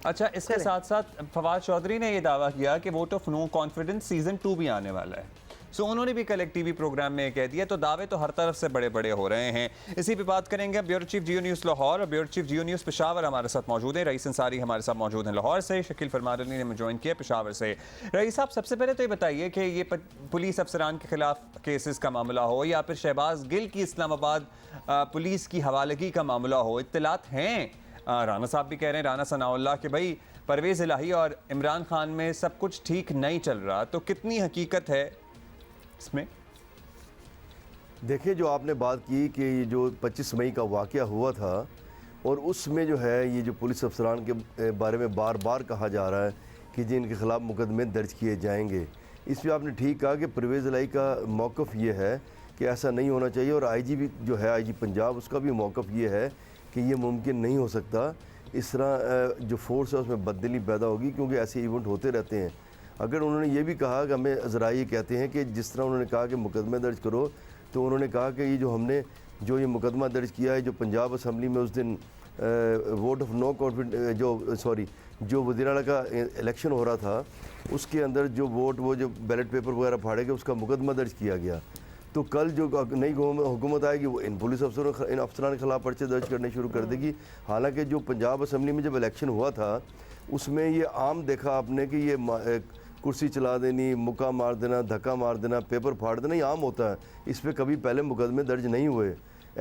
अच्छा, इसके साथ साथ फवाद चौधरी ने यह दावा किया कि vote of no confidence season 2 भी आने वाला है। सो उन्होंने भी कल एक टीवी प्रोग्राम में कह दिया। तो दावे तो हर तरफ से बड़े बड़े हो रहे हैं। इसी पे बात करेंगे ब्यूरो चीफ जियो न्यूज़ लाहौर और ब्यूरो चीफ जियो न्यूज़ पेशावर हमारे साथ मौजूद है। रईस अंसारी हमारे साथ मौजूद हैं लाहौर से, शकील फरमान अली ने ज्वाइन किया पेशावर से। रईस साहब, सबसे पहले तो ये बताइए कि ये पुलिस अफसरान के खिलाफ केसेस का मामला हो या फिर शहबाज गिल की इस्लामाबाद पुलिस की हवालगी का मामला हो, इत्तलात हैं? राना साहब भी कह रहे हैं, राना सनाउल्लाह, कि भाई परवेज़ इलाही और इमरान खान में सब कुछ ठीक नहीं चल रहा। तो कितनी हकीकत है इसमें? देखिए, जो आपने बात की कि ये जो 25 मई का वाक़या हुआ था और उसमें जो है ये जो पुलिस अफसरान के बारे में बार बार कहा जा रहा है कि जिनके ख़िलाफ़ मुकदमे दर्ज किए जाएंगे, इस पर आपने ठीक कहा कि परवेज़ इलाही का मौक़िफ़ ये है कि ऐसा नहीं होना चाहिए। और आईजी भी जो है, आईजी पंजाब, उसका भी मौक़िफ़ ये है कि ये मुमकिन नहीं हो सकता। इस तरह जो फोर्स है उसमें बददिली पैदा होगी, क्योंकि ऐसे इवेंट होते रहते हैं। अगर उन्होंने ये भी कहा कि हमें ज़रा ये कहते हैं कि जिस तरह उन्होंने कहा कि मुकदमे दर्ज करो, तो उन्होंने कहा कि ये जो हमने जो ये मुकदमा दर्ज किया है, जो पंजाब असम्बली में उस दिन वोट ऑफ नो कॉन्फिडेंस जो वज़ीर आला का इलेक्शन हो रहा था, उसके अंदर जो वोट, वो जो बैलेट पेपर वगैरह फाड़े गए, उसका मुकदमा दर्ज किया गया। तो कल जो नई हुकूमत आएगी वो इन पुलिस अफसरों, इन अफसरान के खिलाफ पर्चे दर्ज करने शुरू कर देगी। हालांकि जो पंजाब असम्बली में जब इलेक्शन हुआ था, उसमें ये आम देखा आपने कि ये कुर्सी चला देनी, मुक्का मार देना, धक्का मार देना, पेपर फाड़ देना, ये आम होता है। इस पर कभी पहले मुकदमे दर्ज नहीं हुए।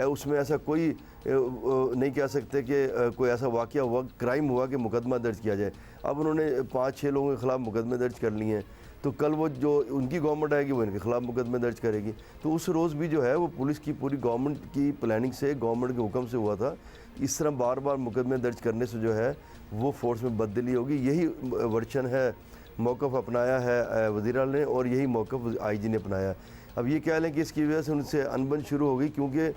उसमें ऐसा कोई नहीं कह सकते कि कोई ऐसा वाक़या हुआ, क्राइम हुआ कि मुकदमा दर्ज किया जाए। अब उन्होंने 5-6 लोगों के ख़िलाफ़ मुकदमे दर्ज कर लिए हैं, तो कल वो जो उनकी गवर्नमेंट आएगी वो इनके ख़िलाफ़ मुकदमे दर्ज करेगी। तो उस रोज़ भी जो है वो पुलिस की पूरी गवर्नमेंट की प्लानिंग से, गवर्नमेंट के हुक्म से हुआ था। इस तरह बार बार मुकदमे दर्ज करने से जो है वो फोर्स में बददिली होगी। यही वर्चन है, मौक़िफ़ अपनाया है वज़ीर आला ने, और यही मौक़िफ़ आईजी ने अपनाया। अब ये कह लें कि इसकी वजह से उनसे अनबन शुरू हो गई, क्योंकि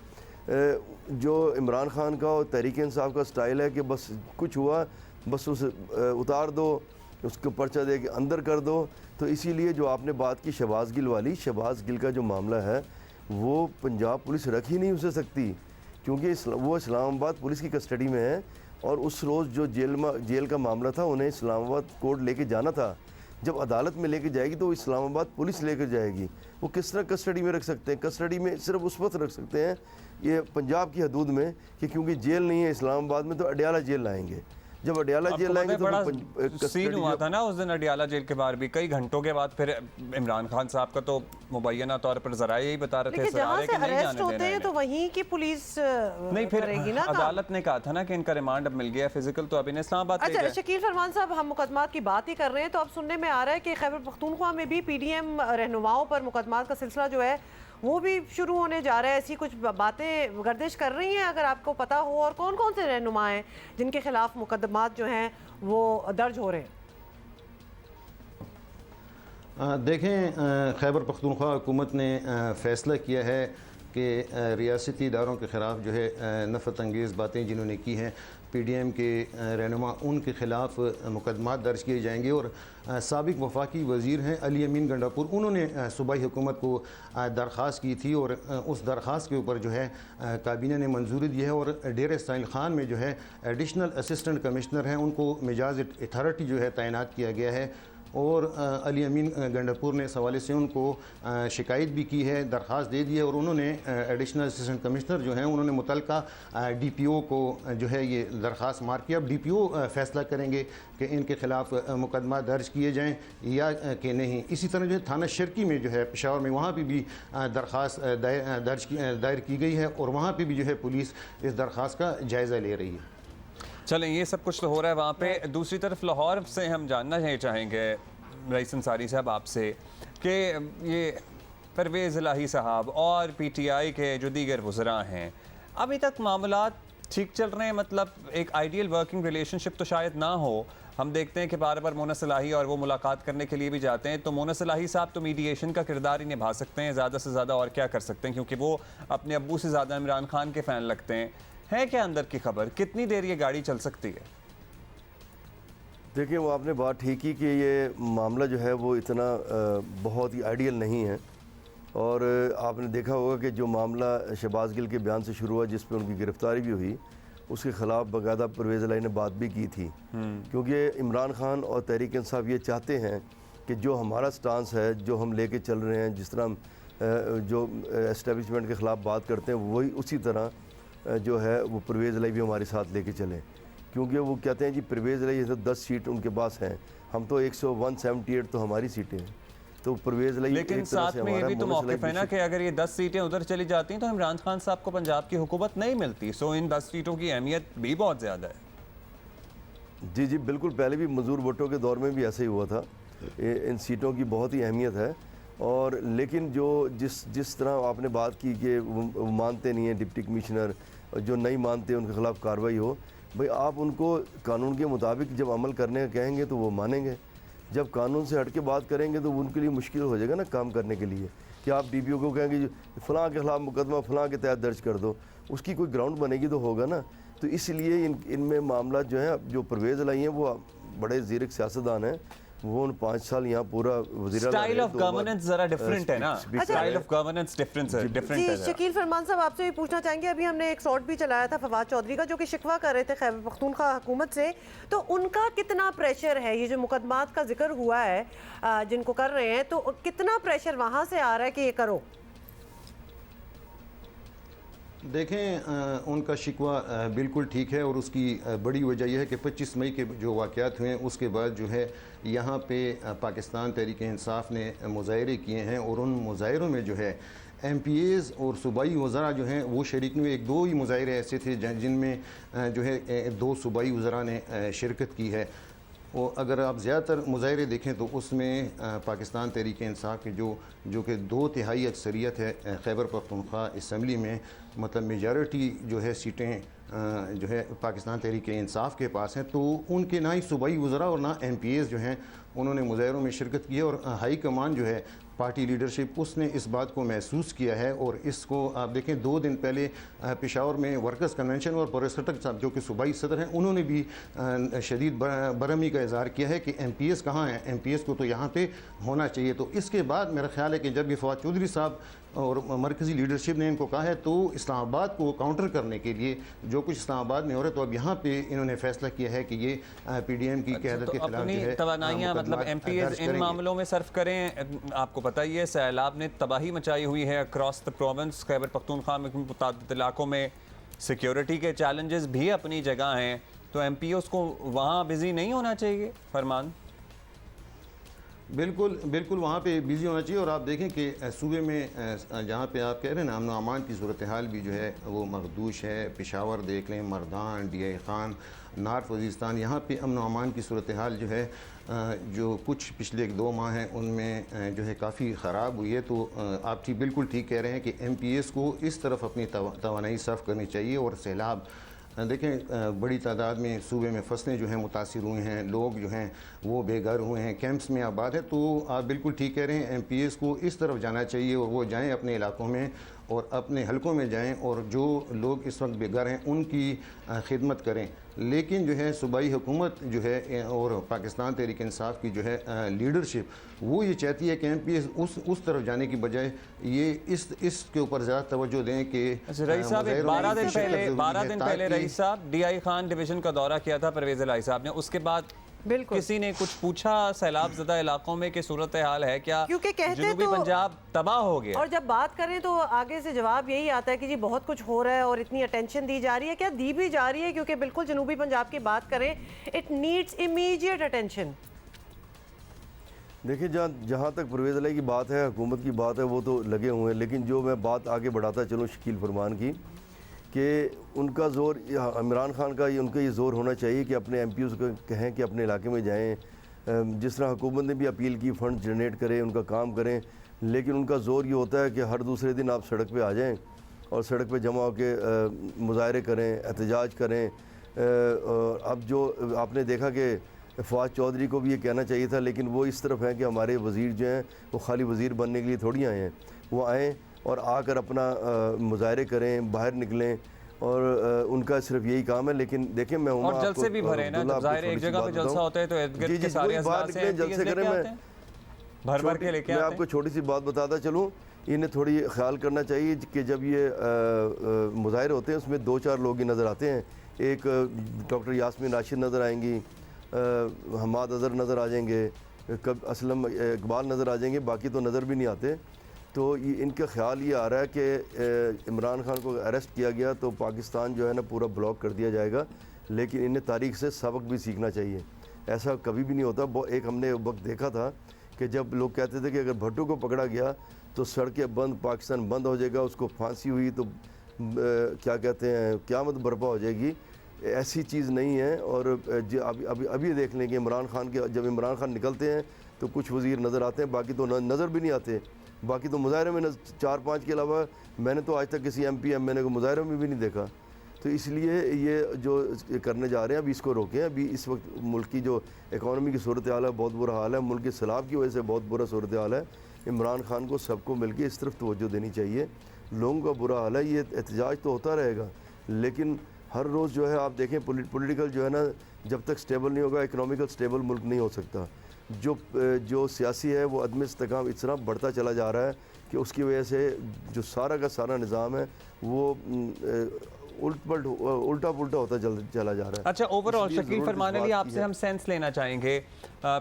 जो इमरान खान का और तहरीक इंसाफ का स्टाइल है कि बस कुछ हुआ बस उसे उतार दो, उसको पर्चा दे के अंदर कर दो। तो इसीलिए जो आपने बात की शहबाज गिल वाली, शहबाज गिल का जो मामला है वो पंजाब पुलिस रख ही नहीं उसे सकती, क्योंकि वो इस्लामाबाद पुलिस की कस्टडी में है। और उस रोज़ जो जेल का मामला था, उन्हें इस्लामाबाद कोर्ट लेके जाना था। जब अदालत में लेके जाएगी तो इस्लामाबाद पुलिस लेकर जाएगी। वो किस तरह कस्टडी में रख सकते हैं? कस्टडी में सिर्फ उस वक्त रख सकते हैं ये पंजाब की हदूद में, कि क्योंकि जेल नहीं है इस्लामाबाद में, तो अडयाला जेल लाएंगे। जब अडयाला जेल लाएंगे तो बड़ा सीन हुआ था ना उस दिन अडयाला जेल के बाहर भी। कई घंटों के बाद फिर इमरान खान साहब का तो मुबैना तौर पर जरा यही बता रहे थे, जहाँ से अरेस्ट होते हैं तो वहीं की पुलिस नहीं, फिर अदालत ने कहा था ना कि इनका रिमांड अब मिल गया फिजिकल, तो अब इन्हें इस्लामाबाद। अच्छा शकील फरमान साहब, हम मुकदमात की बात ही कर रहे हैं, तो अब सुनने में आ रहा है कि खैबर पख्तूनख्वा में भी पीडीएम रहनुमाओं पर मुकदमात का सिलसिला जो है वो भी शुरू होने जा रहा है। ऐसी कुछ बातें गर्दिश कर रही हैं, अगर आपको पता हो, और कौन कौन से रहनुमा हैं जिनके खिलाफ मुकदमात जो हैं वो दर्ज हो रहे हैं? देखें, खैबर पख्तूनख्वा हुकूमत ने फ़ैसला किया है कि रियासती इदारों के ख़िलाफ़ जो है नफ़रत अंगेज़ बातें जिन्होंने की हैं पीडीएम के रहनुमा, उनके ख़िलाफ़ मुकदमात दर्ज किए जाएंगे। और साबिक़ वफाकी वज़ीर हैं अली अमीन गंडापुर, उन्होंने सूबाई हुकूमत को दरख्वास्त की थी और उस दरख्वास्त के ऊपर जो है काबीना ने मंजूरी दी है। और डेरा इस्माइल ख़ान में जो है एडिशनल असिस्टेंट कमिश्नर हैं, उनको मिजाज अथॉरिटी जो है तैनात किया गया है। और अली अमीन गंडापुर ने इस हवाले से उनको शिकायत भी की है, दरख्वास्त दे दी है। और उन्होंने एडिशनल असिस्टेंट कमिश्नर जो हैं उन्होंने मुतलका डीपीओ को जो है ये दरख्वास्त मार किया। अब डीपीओ फ़ैसला करेंगे कि इनके ख़िलाफ़ मुकदमा दर्ज किए जाएँ या कि नहीं। इसी तरह जो है थाना शर्की में जो है पेशावर में, वहाँ पर भी दरख्वास्त दायर की गई है और वहाँ पर भी जो है पुलिस इस दरख्वास्त का जायज़ा ले रही है। चलें, ये सब कुछ तो हो रहा है वहाँ पे। दूसरी तरफ लाहौर से हम जानना चाहेंगे रईस अंसारी साहब आपसे कि ये परवेज़ इलाही साहब और पीटीआई के जो दीगर वज़रा हैं, अभी तक मामलात ठीक चल रहे हैं? मतलब एक आइडियल वर्किंग रिलेशनशिप तो शायद ना हो। हम देखते हैं कि बार बार मोनस इलाही और वो मुलाकात करने के लिए भी जाते हैं, तो मोनस इलाही साहब तो मीडिएशन का किरदार ही निभा सकते हैं, ज़्यादा से ज़्यादा और क्या कर सकते हैं, क्योंकि वो अपने अब्बू से ज़्यादा इमरान खान के फ़ैन लगते हैं। है क्या अंदर की खबर? कितनी देर ये गाड़ी चल सकती है? देखिए, वो आपने बात ठीक की कि ये मामला जो है वो इतना बहुत ही आइडियल नहीं है। और आपने देखा होगा कि जो मामला शहबाज गिल के बयान से शुरू हुआ, जिस पे उनकी गिरफ्तारी भी हुई, उसके ख़िलाफ़ बाकायदा परवेज़ इलाही ने बात भी की थी, क्योंकि इमरान खान और तहरीक इंसाफ ये चाहते हैं कि जो हमारा स्टांस है, जो हम लेके चल रहे हैं, जिस तरह हम जो एस्टेब्लिशमेंट के ख़िलाफ़ बात करते हैं, वही उसी तरह जो है वो परवेज़ इलाही भी हमारे साथ लेके चलें। क्योंकि वो कहते हैं जी परवेज़ इलाही तो 10 सीट उनके पास हैं, हम तो 178 तो हमारी सीटें हैं, तो परवेज़ इलाही लेकिन एक तरह साथ से में ये हमारा भी तो मोनस मौक़िफ़ है ना इलाही कि अगर ये 10 सीटें उधर चली जाती हैं तो इमरान खान साहब को पंजाब की हुकूमत नहीं मिलती। सो इन 10 सीटों की अहमियत भी बहुत ज़्यादा है। जी जी बिल्कुल, पहले भी मंजूर भुट्टो के दौर में भी ऐसे ही हुआ था। इन सीटों की बहुत ही अहमियत है। और लेकिन जो जिस तरह आपने बात की कि वो मानते नहीं हैं डिप्टी कमिश्नर, जो नहीं मानते उनके ख़िलाफ़ कार्रवाई हो, भाई आप उनको कानून के मुताबिक जब अमल करने का कहेंगे तो वो मानेंगे। जब कानून से हट के बात करेंगे तो उनके लिए मुश्किल हो जाएगा ना काम करने के लिए, कि आप DPO को कहेंगे फ़लाँ के ख़िलाफ़ मुकदमा फ़लाँ के तहत दर्ज कर दो, उसकी कोई ग्राउंड बनेगी तो होगा ना। तो इसलिए इनमें मामला जो है, जो परवेज़ इलाही हैं वो बड़े ज़ीरक सियासतदान हैं, वो 5 साल यहाँ पूरा वज़ीर आला स्टाइल रहे, ऑफ 2 बार गवर्नेंस जरा डिफरेंट है ना, स्पीकर स्टाइल रहे। ऑफ गवर्नेंस डिफरेंस है, डिफरेंट जी है जरा। शकील फरमान साहब, आपसे भी पूछना चाहेंगे, अभी हमने एक शॉट भी चलाया था फवाद चौधरी का, जो कि शिकवा कर रहे थे खैबर पख्तूनख्वा हुकूमत से, तो उनका कितना प्रेशर है, ये जो मुकदमात का जिक्र हुआ है जिनको कर रहे हैं, तो कितना प्रेशर वहाँ से आ रहा है कि ये करो? देखें, उनका शिकवा बिल्कुल ठीक है, और उसकी बड़ी वजह यह है कि 25 मई के जो वाक़यात हुए उसके बाद जो है यहाँ पे पाकिस्तान तहरीक इंसाफ ने मुज़ाहरे किए हैं, और उन मुज़ाहरों में जो है MPAs और सूबाई वज़रा जो हैं वो शरीक हुए। 1-2 ही मुज़ाहरे ऐसे थे जिनमें जो है 2 सूबाई वज़रा ने शिरकत की है। और अगर आप ज़्यादातर मुज़ाहरे देखें तो उसमें पाकिस्तान तहरीक इंसाफ के जो कि 2/3 अक्सरियत है खैबर पख्तूनख्वा असम्बली में, मतलब मेजॉरिटी जो है सीटें जो है पाकिस्तान तहरीक इंसाफ के पास हैं, तो उनके ना ही सूबाई वज़रा और ना MPAs जो हैं उन्होंने मुज़ाहरों में शिरकत की है। और हाई कमान जो है पार्टी लीडरशिप, उसने इस बात को महसूस किया है। और इसको आप देखें, 2 दिन पहले पेशावर में वर्कर्स कन्वेंशन और परेश खट्टक साहब जो कि सूबाई सदर हैं, उन्होंने भी शदीद बरहमी का इज़हार किया है कि MPAs कहाँ हैं, MPAs को तो यहाँ पे होना चाहिए। तो इसके बाद मेरा ख्याल है कि जब ये फवाद चौधरी साहब और मरकज़ी लीडरशिप ने इनको कहा है, तो इस्लामाबाद को काउंटर करने के लिए जो कुछ इस्लामाबाद में हो रहा है, तो अब यहाँ पे इन्होंने फैसला किया है कि ये PDM की क़यादत के खिलाफ जो है तवानाइयाँ मतलब MPAs इन मामलों में सर्फ करें। आपको पता ही है सैलाब ने तबाही मचाई हुई है across the province. Khyber Pakhtunkhwa में मुतअद्दिद इलाकों में सिक्योरिटी के चैलेंजेस भी अपनी जगह हैं, तो MPOs को वहाँ बिजी नहीं होना चाहिए। फरमान बिल्कुल बिल्कुल वहाँ पे बिज़ी होना चाहिए। और आप देखें कि सूबे में जहाँ पे आप कह रहे हैं ना, अमन व अमान की सूरत हाल भी जो है वो मखदूश है। पेशावर देख लें, मर्दान, DI खान, नार्थ वज़ीरिस्तान, यहाँ पे अमन व अमान की सूरत हाल जो है जो कुछ पिछले 1-2 माह हैं उनमें जो है काफ़ी ख़राब हुई है। तो आप बिल्कुल ठीक कह रहे हैं कि MPAs को इस तरफ अपनी तवानाई सर्फ करनी चाहिए। और सैलाब देखें, बड़ी तादाद में सूबे में फसलें जो हैं मुतासिर हुई हैं, लोग जो हैं वो बेघर हुए हैं, कैंप्स में आबाद है। तो आप बिल्कुल ठीक कह रहे हैं, MPAs को इस तरफ जाना चाहिए और वो जाएं अपने इलाकों में और अपने हलकों में जाएं और जो लोग इस वक्त बेघर हैं उनकी खिदमत करें। लेकिन जो है सूबाई हुकूमत जो है और पाकिस्तान तहरीक इंसाफ की जो है लीडरशिप, वो ये चाहती है कि MPAs उस तरफ जाने की बजाय ये इसके ऊपर ज़्यादा तवज्जो दें कि रईस साहब 12 दिन पहले रईस साहब DI खान डिवीज़न का दौरा किया था परवेज़ इलाही साहब ने, उसके बाद किसी ने कुछ पूछा सैलाब ज़दा इलाकों में कि सूरत हाल है क्या, क्योंकि कहते जनूबी तो पंजाब तबाह हो गया। और जब बात करें तो आगे से जवाब यही आता है कि जी बहुत कुछ हो रहा है और इतनी अटेंशन दी जा रही है। क्या दी भी जा रही है? क्योंकि बिल्कुल जनूबी पंजाब की बात करें, इट नीड्स इमीडिएट अटेंशन। देखिए, जहाँ तक परवेज़ इलाही की बात है, हुकूमत की बात है, वो तो लगे हुए हैं। लेकिन जो मैं बात आगे बढ़ाता चलूँ शकील फरमान की, कि उनका ज़ोर इमरान खान का उनका ये ज़ोर होना चाहिए कि अपने MPOs को कहें कि अपने इलाके में जाएं। जिस तरह हुकूमत ने भी अपील की, फ़ंड जनरेट करें, उनका काम करें। लेकिन उनका ज़ोर ये होता है कि हर दूसरे दिन आप सड़क पे आ जाएं और सड़क पे जमा होकर मुज़ाहरे करें, एहतजाज करें। अब जो आपने देखा कि फवाद चौधरी को भी ये कहना चाहिए था, लेकिन वो इस तरफ हैं कि हमारे वज़ीर जो हैं वो खाली वज़ीर बनने के लिए थोड़ी आए हैं। वो आएँ और आकर अपना मुज़ाहरे करें, बाहर निकलें, और उनका सिर्फ यही काम है। लेकिन देखें, मैं और जलसे भी भरे ना, जब ज़ाहिर एक जगह पे जलसा होता है तो इर्द-गिर्द के सारे अज़ला से जलसे करें। भर के लेके मैं आते हैं। आपको छोटी सी बात बताता चलूँ, इन्हें थोड़ी ख्याल करना चाहिए कि जब ये मुज़ाहिरे होते हैं उसमें 2-4 लोग ही नज़र आते हैं एक डॉक्टर यास्मीन राशिद नज़र आएंगी, हमाद अज़हर नज़र आ जाएंगे, कब असलम इकबाल नज़र आ जाएंगे, बाकी तो नज़र भी नहीं आते। तो ये इनका ख्याल ये आ रहा है कि इमरान खान को अरेस्ट किया गया तो पाकिस्तान जो है ना पूरा ब्लॉक कर दिया जाएगा, लेकिन इन्हें तारीख से सबक भी सीखना चाहिए। ऐसा कभी भी नहीं होता। एक हमने वक्त देखा था कि जब लोग कहते थे कि अगर भुट्टो को पकड़ा गया तो सड़कें बंद, पाकिस्तान बंद हो जाएगा, उसको फांसी हुई तो क्या कहते हैं क़यामत बर्पा हो जाएगी। ऐसी चीज़ नहीं है। और अभी अभी अभी देख लें कि इमरान खान के जब इमरान खान निकलते हैं तो कुछ वज़ीर नज़र आते हैं, बाकी तो नज़र भी नहीं आते। बाकी तो मुजाहरे में 4-5 के अलावा मैंने तो आज तक किसी MP MNA को मुजाहरे में भी नहीं देखा। तो इसलिए ये जो करने जा रहे हैं अभी इसको रोकें। अभी इस वक्त मुल्क की जो इकॉनमी की सूरत हाल है बहुत बुरा हाल है, मुल्क के सैलाब की वजह से बहुत बुरा सूरत हाल है। इमरान खान को सबको मिल के इस तरफ तवज्जो देनी चाहिए। लोगों का बुरा हाल है, ये एहतजाज तो होता रहेगा, लेकिन हर रोज़ जो है आप देखें पॉलिटिकल जो है ना, जब तक स्टेबल नहीं होगा इकनॉमिकल स्टेबल मुल्क नहीं हो सकता। जो सियासी है वो अदम इस्तेकाम इतना बढ़ता चला जा रहा है कि उसकी वजह से जो सारा का सारा निज़ाम है वो उल्टा पुल्टा होता चला जा रहा है। अच्छा, ओवरऑल इसलिए शकील ज़रूरत इस फरमान अली, बात की आपसे है। हम सेंस लेना चाहेंगे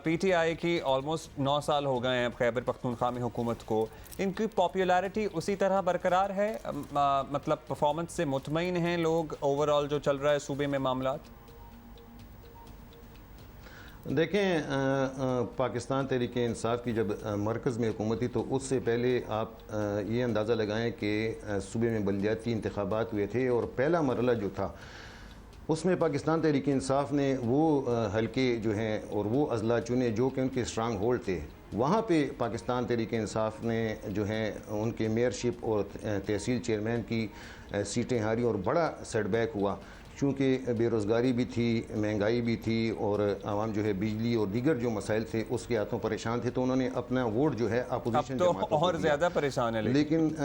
PTI की ऑलमोस्ट 9 साल हो गए हैं अब खैबर पख्तूनख्वा में हुकूमत को, इनकी पॉपुलैरिटी उसी तरह बरकरार है? मतलब परफॉर्मेंस से मुतमईन हैं लोग ओवरऑल जो चल रहा है सूबे में मामलात? देखें, पाकिस्तान तहरीक इंसाफ की जब मरकज़ में हुकूमत थी तो उससे पहले आप ये अंदाज़ा लगाएं कि सूबे में बल्दियाती इंतखाबात हुए थे और पहला मरला जो था उसमें पाकिस्तान तहरीक इंसाफ ने वो हलके जो हैं और वो अजला चुने जो कि उनके स्ट्रांग होल्ड थे। वहाँ पे पाकिस्तान तहरीक इंसाफ ने जो है उनके मेयरशिप और तहसील चेयरमैन की सीटें हारी और बड़ा सेटबैक हुआ, चूँकि बेरोज़गारी भी थी, महंगाई भी थी और आवाम जो है बिजली और दीगर जो मसाइल थे उसके हाथों परेशान थे, तो उन्होंने अपना वोट जो है अपोजिशन अब तो और ज़्यादा परेशान है लेकिन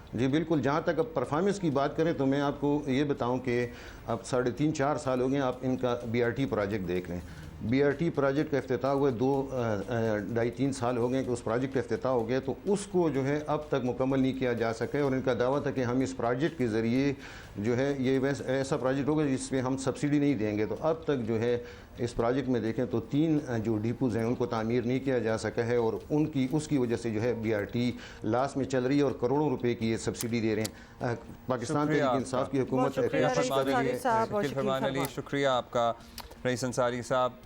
जी बिल्कुल। जहाँ तक अब परफॉर्मेंस की बात करें तो मैं आपको ये बताऊं कि अब 3.5-4 साल हो गए आप इनका BRT प्रोजेक्ट देख लें। BRT प्रोजेक्ट का इफ्तिताह हुए 2-2.5-3 साल हो गए कि उस प्रोजेक्ट का इफ्तिताह हो गया, तो उसको जो है अब तक मुकम्मल नहीं किया जा सके। और इनका दावा था कि हम इस प्रोजेक्ट के ज़रिए जो है ये ऐसा प्रोजेक्ट होगा जिस पर हम सब्सिडी नहीं देंगे। तो अब तक जो है इस प्रोजेक्ट में देखें तो 3 जो डिपोज़ हैं उनको तामीर नहीं किया जा सका है और उसकी वजह से जो है BRT लास्ट में चल रही है और करोड़ों रुपए की ये सब्सिडी दे रहे हैं। पाकिस्तान तहरीक इंसाफ की हुकूमत शुक्रिया रईस अंसारी साहब। शुक्रिया आपका रईस अंसारी साहब।